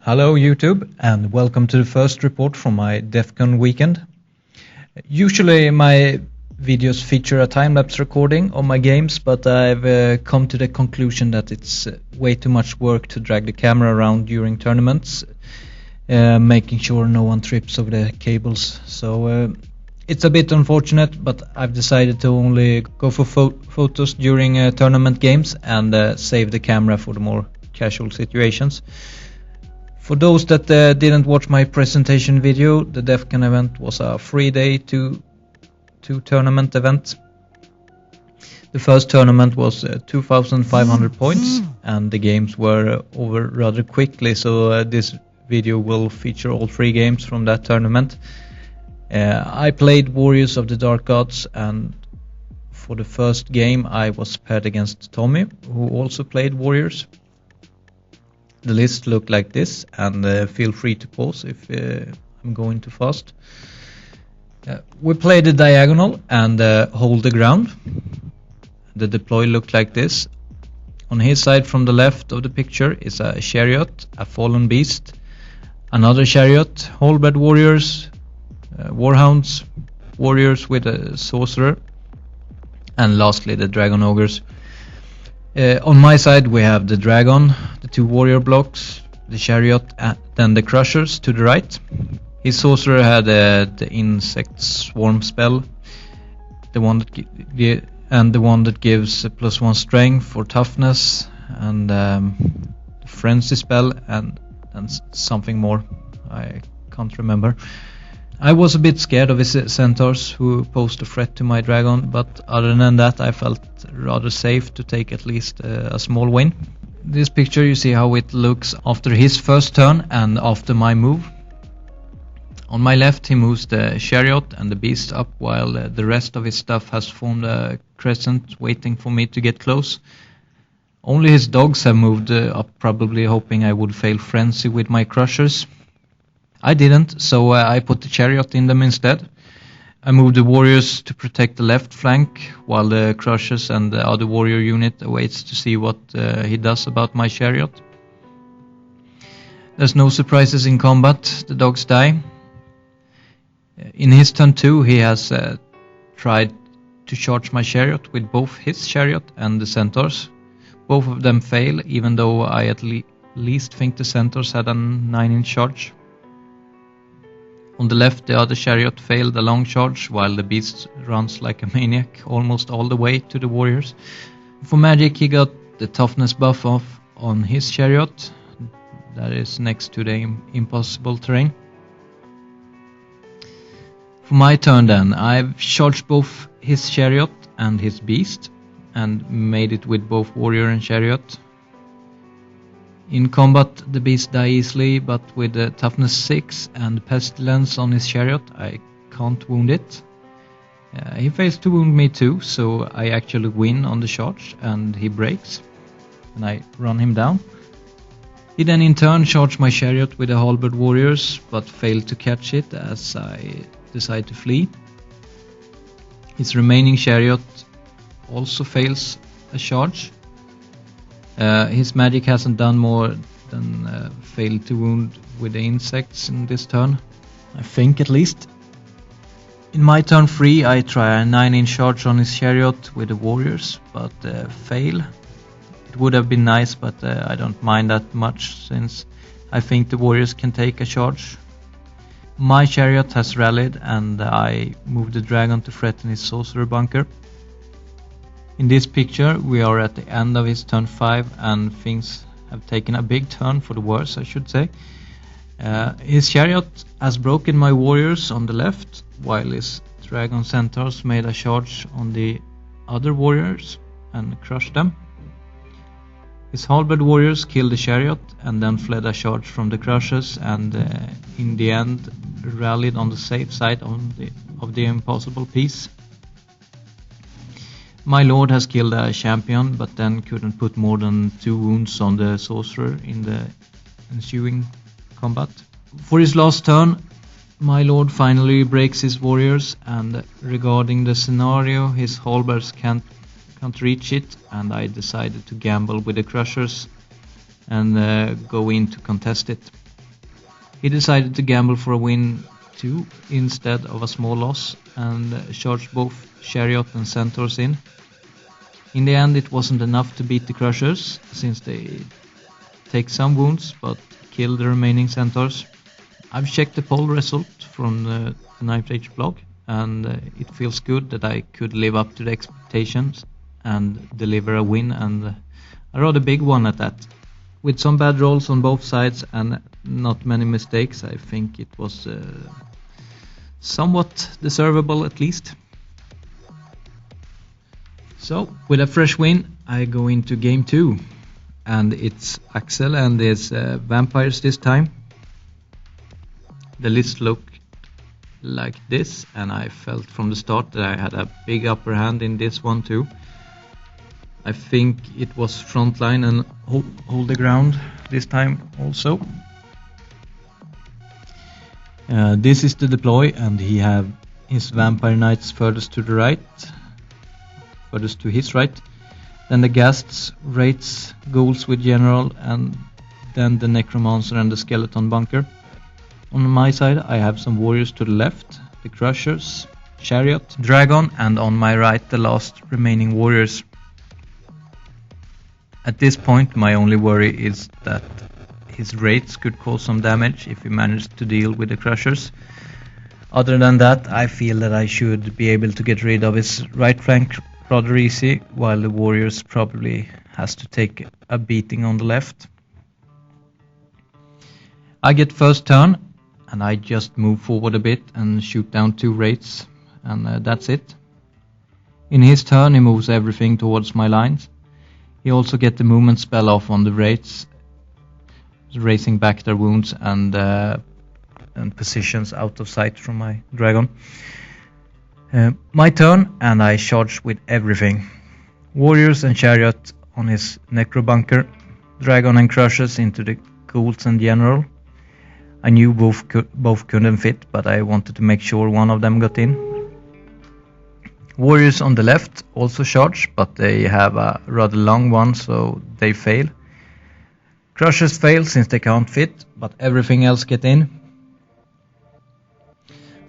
Hello YouTube and welcome to the first report from my DEF CON weekend. Usually my videos feature a time-lapse recording of my games, but I've come to the conclusion that it's way too much work to drag the camera around during tournaments, making sure no one trips over the cables. So it's a bit unfortunate, but I've decided to only go for photos during tournament games and save the camera for the more casual situations. For those that didn't watch my presentation video, the DEF CON event was a 3-day two tournament event. The first tournament was 2,500 points and the games were over rather quickly, so this video will feature all 3 games from that tournament. I played Warriors of the Dark Gods, and for the first game I was paired against Tommy, who also played Warriors. The list looked like this, and feel free to pause if I'm going too fast. We played the diagonal and hold the ground. The deploy looked like this. On his side from the left of the picture is a chariot, a fallen beast, another chariot, halberd warriors, warhounds, warriors with a sorcerer, and lastly the dragon ogres. On my side we have the dragon, the 2 warrior blocks, the chariot, and then the crushers to the right. His sorcerer had the insect swarm spell, the one that gives +1 strength for toughness, and the frenzy spell, and something more I can't remember. I was a bit scared of his centaurs, who posed a threat to my dragon, but other than that I felt rather safe to take at least a small win. This picture you see how it looks after his first turn and after my move. On my left he moves the chariot and the beast up, while the rest of his stuff has formed a crescent waiting for me to get close. Only his dogs have moved up, probably hoping I would fail frenzy with my crushers. I didn't, so I put the chariot in them instead. I moved the warriors to protect the left flank, while the crushers and the other warrior unit awaits to see what he does about my chariot. There's no surprises in combat, the dogs die. In his turn 2 he has tried to charge my chariot with both his chariot and the centaurs. Both of them fail, even though I at least think the centaurs had a 9-inch charge. On the left the other chariot failed a long charge, while the beast runs like a maniac almost all the way to the warriors. For magic he got the toughness buff off on his chariot, that is next to the impossible terrain. For my turn then, I've charged both his chariot and his beast and made it with both warrior and chariot. In combat the beast die easily, but with the toughness 6 and pestilence on his chariot I can't wound it. He fails to wound me too, so I actually win on the charge and he breaks and I run him down. He then in turn charged my chariot with the halberd warriors, but failed to catch it as I decide to flee. His remaining chariot also fails a charge. His magic hasn't done more than fail to wound with the insects in this turn, I think at least. In my turn 3 I try a 9-inch charge on his chariot with the warriors, but fail. It would have been nice, but I don't mind that much, since I think the warriors can take a charge. My chariot has rallied and I move the dragon to threaten his sorcerer bunker. In this picture we are at the end of his turn 5 and things have taken a big turn for the worse, I should say. His chariot has broken my warriors on the left, while his dragon centaurs made a charge on the other warriors and crushed them. His halberd warriors killed the chariot and then fled a charge from the crushers, and in the end rallied on the safe side of the impossible piece. My lord has killed a champion, but then couldn't put more than 2 wounds on the sorcerer in the ensuing combat. For his last turn, my lord finally breaks his warriors, and regarding the scenario, his halberds can't reach it, and I decided to gamble with the crushers and go in to contest it. He decided to gamble for a win too, instead of a small loss, and charged both Chariot and Centaurs in. In the end, it wasn't enough to beat the Crushers, since they take some wounds but kill the remaining Centaurs. I've checked the poll result from the Knife Age blog, and it feels good that I could live up to the expectations and deliver a win, and a rather big one at that. With some bad rolls on both sides and not many mistakes, I think it was somewhat deservable at least. So, with a fresh win, I go into game 2, and it's Axel and his vampires this time. The list looked like this, and I felt from the start that I had a big upper hand in this one too. I think it was frontline and hold the ground this time also. This is the deploy, and he have his vampire knights furthest to the right, furthest to his right. Then the ghasts, wraiths, ghouls with general, and then the necromancer and the skeleton bunker. On my side I have some warriors to the left, the crushers, chariot, dragon, and on my right the last remaining warriors. At this point my only worry is that his wraiths could cause some damage if he managed to deal with the crushers. Other than that, I feel that I should be able to get rid of his right flank rather easy, while the warriors probably has to take a beating on the left. I get first turn, and I just move forward a bit and shoot down 2 wraiths, and that's it. In his turn he moves everything towards my lines. He also get the movement spell off on the wraiths, raising back their wounds and positions out of sight from my dragon. My turn, and I charge with everything. Warriors and chariot on his necro bunker, dragon and crushers into the ghouls and general. I knew both couldn't fit, but I wanted to make sure one of them got in. Warriors on the left also charge, but they have a rather long one, so they fail. Crushers fail since they can't fit, but everything else get in.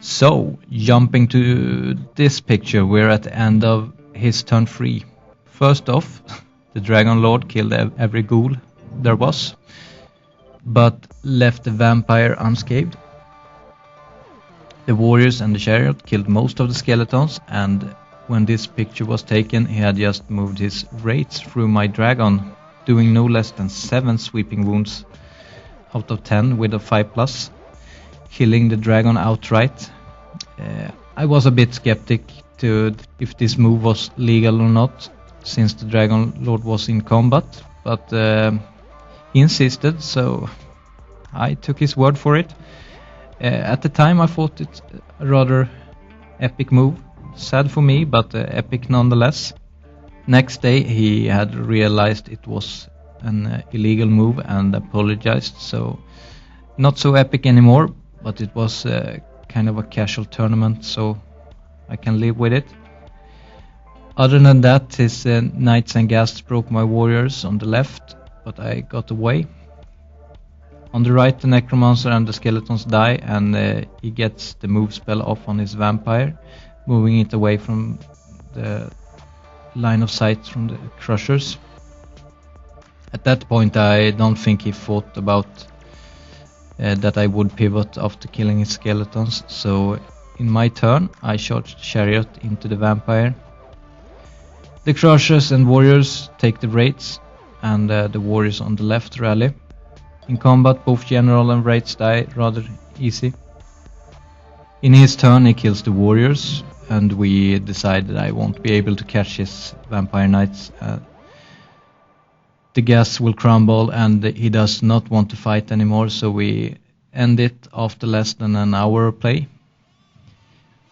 So, jumping to this picture, we're at the end of his turn 3. First off, the Dragon Lord killed every ghoul there was, but left the vampire unscathed. The warriors and the chariot killed most of the skeletons, and when this picture was taken, he had just moved his wraiths through my dragon, doing no less than 7 sweeping wounds out of 10 with a 5+, killing the dragon outright. I was a bit skeptic to if this move was legal or not, since the Dragon Lord was in combat, but he insisted, so I took his word for it. At the time I thought it a rather epic move, sad for me, but epic nonetheless. Next day he had realized it was an illegal move and apologized, so not so epic anymore, but it was kind of a casual tournament, so I can live with it. Other than that, his knights and ghasts broke my warriors on the left, but I got away. On the right, the necromancer and the skeletons die, and he gets the move spell off on his vampire, moving it away from the line of sight from the crushers. At that point I don't think he thought about that I would pivot after killing his skeletons, so in my turn I charged chariot into the vampire. The crushers and warriors take the wraiths, and the warriors on the left rally. In combat both general and wraiths die rather easy. In his turn he kills the warriors, and we decide that I won't be able to catch his vampire knights. The gas will crumble, and he does not want to fight anymore, so we end it after less than an hour of play.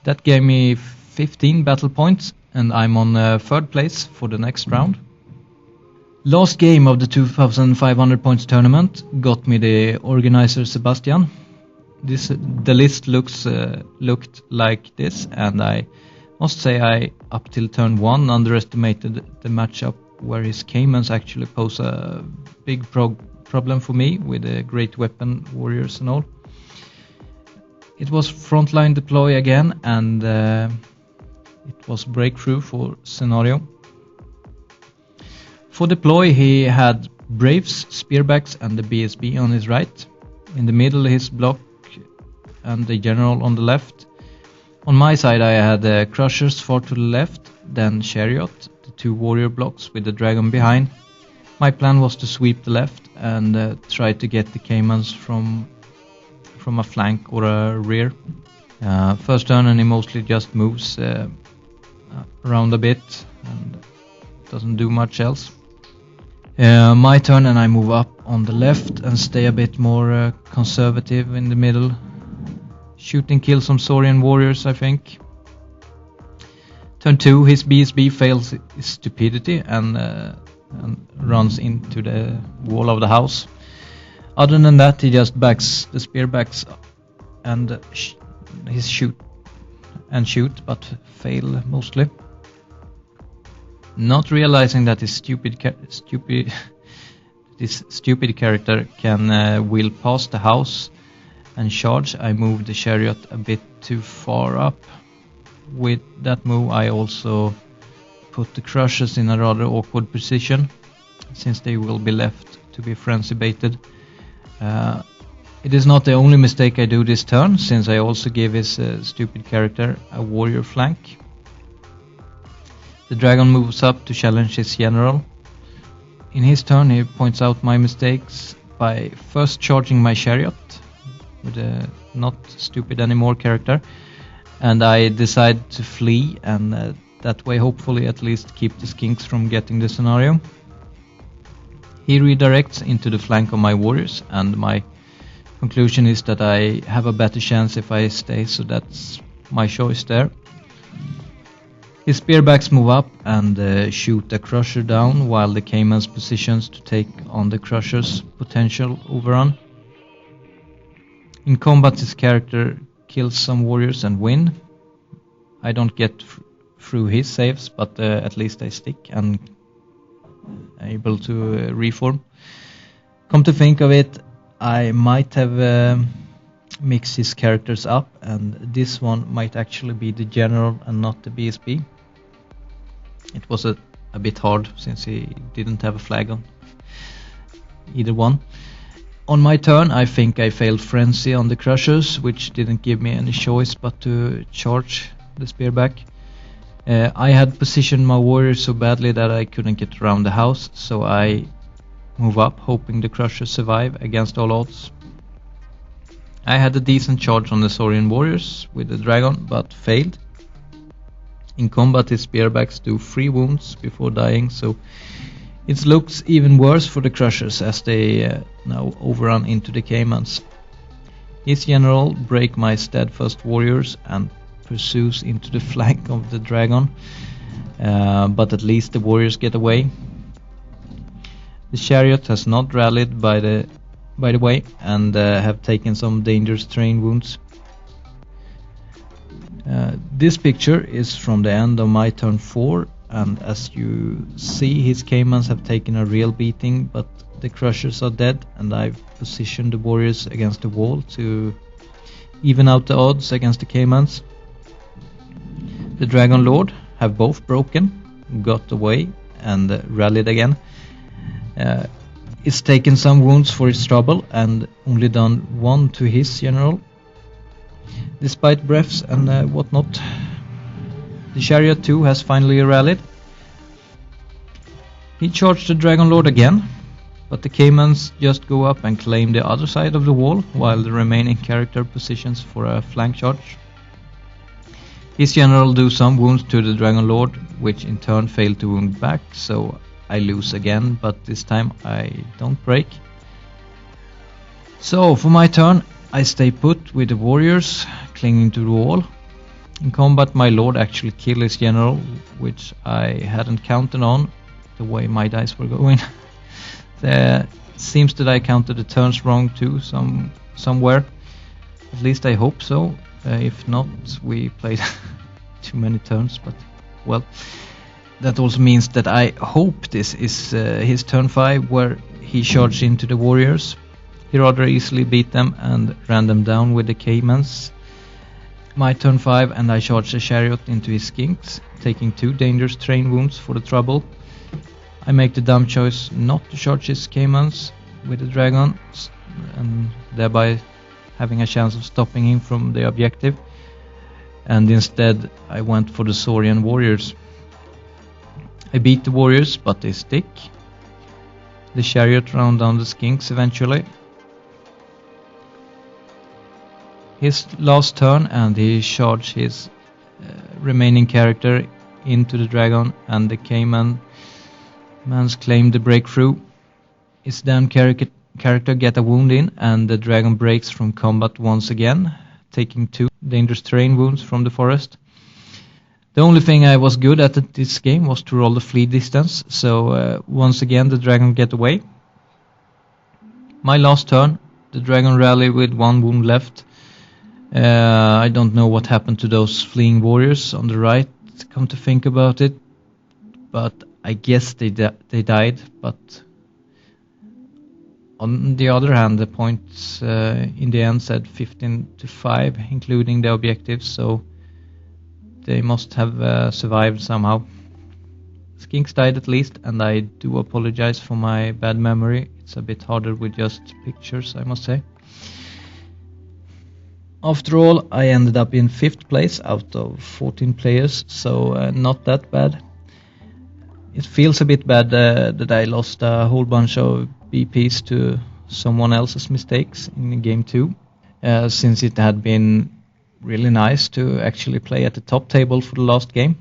That gave me 15 battle points, and I'm on 3rd place for the next round. Last game of the 2500 points tournament got me the organizer Sebastian. The list looked like this, and I must say I up till turn 1 underestimated the matchup, where his Caimans actually pose a big problem for me with a great weapon warriors and all. It was frontline deploy again, and it was breakthrough for scenario. For deploy he had Braves, Spearbacks and the BSB on his right. In the middle his block and the general on the left. On my side I had Crushers far to the left, then Chariot, the two warrior blocks with the dragon behind. My plan was to sweep the left and try to get the Caimans from a flank or a rear. First turn and he mostly just moves around a bit and doesn't do much else. My turn and I move up on the left and stay a bit more conservative in the middle. Shoot and kill some Saurian warriors, I think. Turn 2, his BSB fails his stupidity and runs into the wall of the house. Other than that, he just backs the Spearbacks and his shoot, but fail mostly. Not realizing that his stupid character can wheel past the house and charge, I moved the Chariot a bit too far up. With that move I also put the Crushers in a rather awkward position, since they will be left to be frenzy baited. It is not the only mistake I do this turn, since I also give his stupid character a warrior flank. The dragon moves up to challenge his general. In his turn he points out my mistakes by first charging my Chariot with a not stupid anymore character, and I decide to flee and that way hopefully at least keep the skinks from getting the scenario. He redirects into the flank of my warriors, and my conclusion is that I have a better chance if I stay, so that's my choice there. His Spearbacks move up and shoot the Crusher down, while the Caimans positions to take on the Crusher's potential overrun. In combat his character kills some warriors and win. I don't get through his saves, but at least I stick and able to reform. Come to think of it, I might have mixed his characters up, and this one might actually be the general and not the BSB. It was a bit hard since he didn't have a flag on either one. On my turn I think I failed frenzy on the Crushers, which didn't give me any choice but to charge the Spearback. I had positioned my warriors so badly that I couldn't get around the house, so I move up hoping the Crushers survive against all odds. I had a decent charge on the Saurian warriors with the dragon, but failed. In combat his Spearbacks do 3 wounds before dying, so it looks even worse for the Crushers as they now overrun into the Caimans. His general break my steadfast warriors and pursues into the flank of the dragon, but at least the warriors get away. The Chariot has not rallied by the way, and have taken some dangerous terrain wounds. This picture is from the end of my turn 4, and as you see his Caimans have taken a real beating, but the Crushers are dead, and I've positioned the warriors against the wall to even out the odds against the Caimans. The Dragon Lord have both broken, got away and rallied again. It's taken some wounds for his trouble and only done 1 to his general. Despite breaths and whatnot, the Chariot too has finally rallied. He charged the Dragon Lord again, but the Caimans just go up and claim the other side of the wall, while the remaining character positions for a flank charge. His general do some wounds to the Dragon Lord, which in turn fail to wound back, so I lose again, but this time I don't break. So for my turn I stay put with the warriors clinging to the wall. In combat my lord actually killed his general, which I hadn't counted on the way my dice were going. It seems that I counted the turns wrong too somewhere. At least I hope so. If not, we played too many turns, but well, that also means that I hope this is his turn 5, where he charged into the warriors. He rather easily beat them and ran them down with the Caimans. my turn 5 and I charge the chariot into his skinks, taking 2 dangerous terrain wounds for the trouble. I make the dumb choice not to charge his caimans with the dragon, and thereby having a chance of stopping him from the objective, and instead I went for the Saurian warriors. I beat the warriors, but they stick. The chariot round down the skinks eventually. His last turn, and he charged his remaining character into the dragon, and the Cayman's claimed the breakthrough. His damn character get a wound in, and the dragon breaks from combat once again, taking 2 dangerous terrain wounds from the forest. The only thing I was good at this game was to roll the flee distance, so once again the dragon get away. My last turn, the dragon rally with 1 wound left. I don't know what happened to those fleeing warriors on the right, come to think about it, but I guess they died. But on the other hand, the points in the end said 15-5, including the objectives, so they must have survived somehow. Skinks died at least, and I do apologize for my bad memory. It's a bit harder with just pictures, I must say. After all, I ended up in 5th place out of 14 players, so not that bad. It feels a bit bad that I lost a whole bunch of BPs to someone else's mistakes in game 2, since it had been really nice to actually play at the top table for the last game.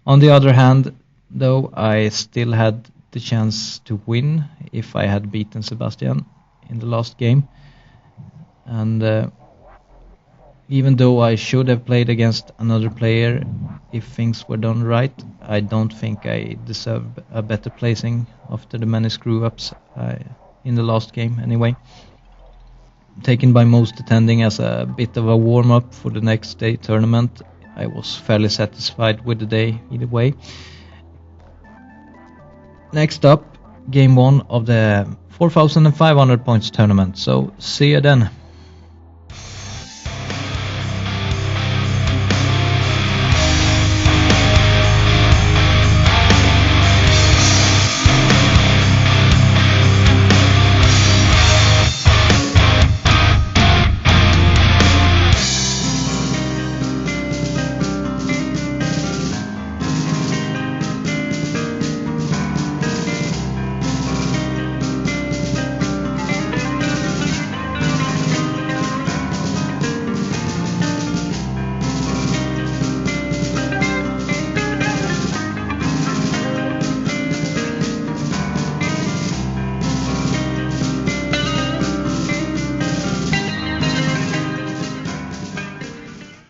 On the other hand, though, I still had the chance to win if I had beaten Sebastian in the last game, and even though I should have played against another player if things were done right, I don't think I deserve a better placing after the many screw-ups in the last game anyway. Taken by most attending as a bit of a warm-up for the next day tournament, I was fairly satisfied with the day either way. Next up, game 1 of the 4,500 points tournament, so see you then.